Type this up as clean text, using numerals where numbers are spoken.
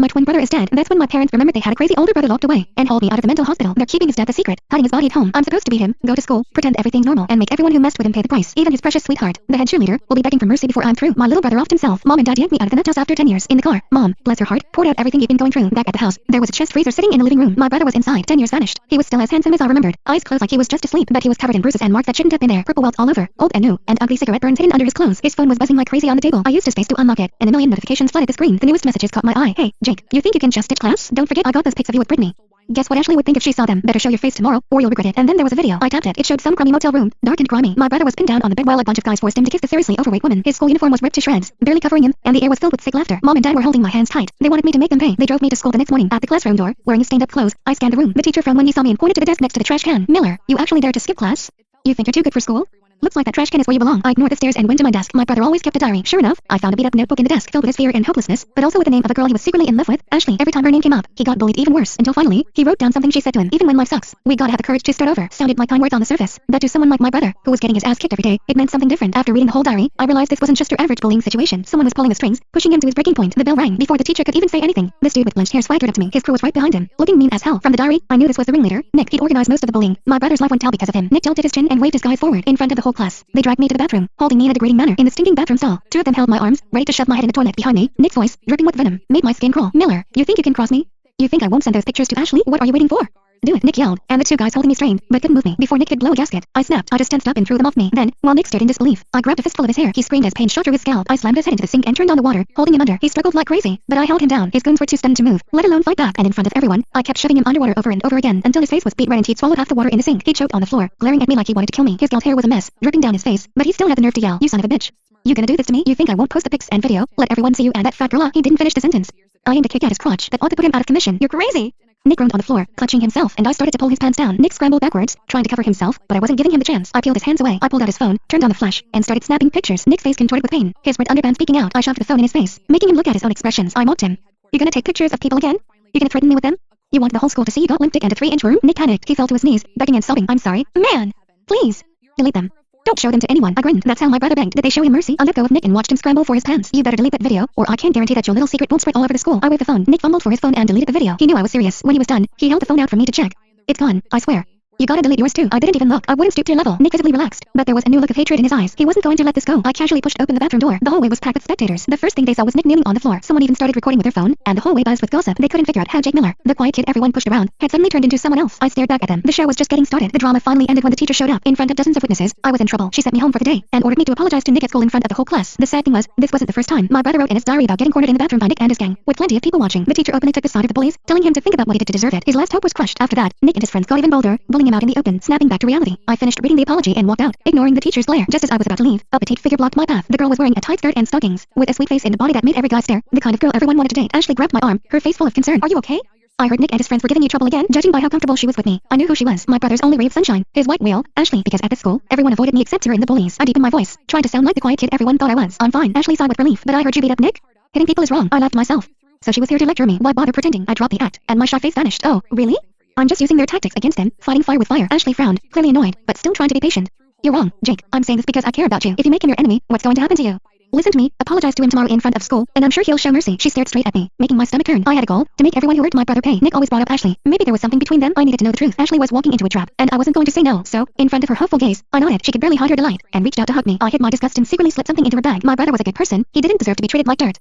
My twin brother is dead. That's when my parents remembered they had a crazy older brother locked away and hauled me out of the mental hospital. They're keeping his death a secret, hiding his body at home. I'm supposed to beat him, go to school, pretend everything's normal, and make everyone who messed with him pay the price. Even his precious sweetheart, the head cheerleader, will be begging for mercy before I'm through. My little brother offed himself. Mom and Dad yanked me out of the nut house after 10 years. In the car, Mom, bless her heart, poured out everything he'd been going through. Back at the house, there was a chest freezer sitting in the living room. My brother was inside. 10 years vanished. He was still as handsome as I remembered. Eyes closed like he was just asleep, but he was covered in bruises and marks that shouldn't have been there. Purple welts all over, old and new, and ugly cigarette burns hidden under his clothes. His phone was buzzing like crazy on the table. I used his face to unlock it, and a million notifications flooded the screen. The newest messages caught my eye. Hey, Jake, you think you can just ditch class? Don't forget I got those pics of you with Brittany. Guess what Ashley would think if she saw them? Better show your face tomorrow, or you'll regret it. And then there was a video. I tapped it. It showed some crummy motel room, dark and grimy. My brother was pinned down on the bed while a bunch of guys forced him to kiss the seriously overweight woman. His school uniform was ripped to shreds, barely covering him, and the air was filled with sick laughter. Mom and Dad were holding my hands tight. They wanted me to make them pay. They drove me to school the next morning. At the classroom door, wearing his stained-up clothes, I scanned the room. The teacher frowned when he saw me and pointed to the desk next to the trash can. Miller, you actually dared to skip class? You think you're too good for school? Looks like that trash can is where you belong. I ignored the stairs and went to my desk. My brother always kept a diary. Sure enough, I found a beat-up notebook in the desk filled with his fear and hopelessness, but also with the name of a girl he was secretly in love with, Ashley. Every time her name came up, he got bullied even worse, until finally, he wrote down something she said to him. Even when life sucks, we gotta have the courage to start over. Sounded like kind words on the surface, but to someone like my brother, who was getting his ass kicked every day, it meant something different. After reading the whole diary, I realized this wasn't just your average bullying situation. Someone was pulling the strings, pushing him to his breaking point. The bell rang. Before the teacher could even say anything, this dude with bleached hair swaggered up to me. His crew was right behind him, looking mean as hell. From the diary, I knew this was the ringleader, Nick. He'd organized most of the bullying. My brother's life went down because of him. Nick tilted his chin and waved his guys forward in front of the whole class. They dragged me to the bathroom, holding me in a degrading manner in the stinking bathroom stall. Two of them held my arms, ready to shove my head in the toilet behind me. Nick's voice, dripping with venom, made my skin crawl. Miller, you think you can cross me? You think I won't send those pictures to Ashley? What are you waiting for? Do it, Nick yelled, and the two guys holding me strained, but couldn't move me. Before Nick could blow a gasket, I snapped. I just tensed up and threw them off me. Then, while Nick stared in disbelief, I grabbed a fistful of his hair. He screamed as pain shot through his scalp. I slammed his head into the sink and turned on the water, holding him under. He struggled like crazy, but I held him down. His goons were too stunned to move, let alone fight back. And in front of everyone, I kept shoving him underwater over and over again, until his face was beet red and he'd swallowed half the water in the sink. He choked on the floor, glaring at me like he wanted to kill me. His gelled hair was a mess, dripping down his face, but he still had the nerve to yell, "You son of a bitch. You gonna do this to me? You think I won't post the pics and video? Let everyone see you and that fat girl." He didn't finish the sentence. I aimed a kick at his crotch that ought to put him out of commission. "You're crazy!" Nick groaned on the floor, clutching himself, and I started to pull his pants down. Nick scrambled backwards, trying to cover himself, but I wasn't giving him the chance. I peeled his hands away. I pulled out his phone, turned on the flash, and started snapping pictures. Nick's face contorted with pain, his red underpants peeking out. I shoved the phone in his face, making him look at his own expressions. I mocked him. "You gonna take pictures of people again? You gonna threaten me with them? You want the whole school to see you got limp dick and a 3-inch worm?" Nick panicked. He fell to his knees, begging and sobbing. "I'm sorry. Man! Please! Delete them. Don't show them to anyone." I grinned. That's how my brother begged. Did they show him mercy? I let go of Nick and watched him scramble for his pants. "You better delete that video, or I can't guarantee that your little secret won't spread all over the school." I waved the phone. Nick fumbled for his phone and deleted the video. He knew I was serious. When he was done, he held the phone out for me to check. "It's gone, I swear. You gotta delete yours too." I didn't even look. I wouldn't stoop to your level. Nick visibly relaxed, but there was a new look of hatred in his eyes. He wasn't going to let this go. I casually pushed open the bathroom door. The hallway was packed with spectators. The first thing they saw was Nick kneeling on the floor. Someone even started recording with their phone, and the hallway buzzed with gossip. They couldn't figure out how Jake Miller, the quiet kid everyone pushed around, had suddenly turned into someone else. I stared back at them. The show was just getting started. The drama finally ended when the teacher showed up. In front of dozens of witnesses, I was in trouble. She sent me home for the day, and ordered me to apologize to Nick at school in front of the whole class. The sad thing was, this wasn't the first time. My brother wrote in his diary about getting cornered in the bathroom by Nick and his gang, with plenty of people watching. The teacher openly took the side of the bullies, telling him to think about what he did to deserve it. His last hope was crushed. After that, Nick and his friends got even bolder, bullying him out in the open, snapping back to reality. I finished reading the apology and walked out, ignoring the teacher's glare. Just as I was about to leave, a petite figure blocked my path. The girl was wearing a tight skirt and stockings, with a sweet face and a body that made every guy stare. The kind of girl everyone wanted to date. Ashley grabbed my arm, her face full of concern. "Are you okay?" I heard Nick and his friends were giving you trouble again, judging by how comfortable she was with me. I knew who she was. My brother's only ray of sunshine. His white whale, Ashley, because at this school, everyone avoided me except her and the bullies. I deepened my voice, trying to sound like the quiet kid everyone thought I was. "I'm fine." Ashley sighed with relief. "But I heard you beat up Nick? Hitting people is wrong." I laughed myself. So she was here to lecture me. Why bother pretending? I dropped the act, and my shy face vanished. "Oh, really? I'm just using their tactics against them, fighting fire with fire." Ashley frowned, clearly annoyed, but still trying to be patient. "You're wrong, Jake. I'm saying this because I care about you. If you make him your enemy, what's going to happen to you? Listen to me, apologize to him tomorrow in front of school, and I'm sure he'll show mercy." She stared straight at me, making my stomach turn. I had a goal, to make everyone who hurt my brother pay. Nick always brought up Ashley. Maybe there was something between them. I needed to know the truth. Ashley was walking into a trap, and I wasn't going to say no. So, in front of her hopeful gaze, I nodded. She could barely hide her delight, and reached out to hug me. I hid my disgust and secretly slipped something into her bag. My brother was a good person. He didn't deserve to be treated like dirt.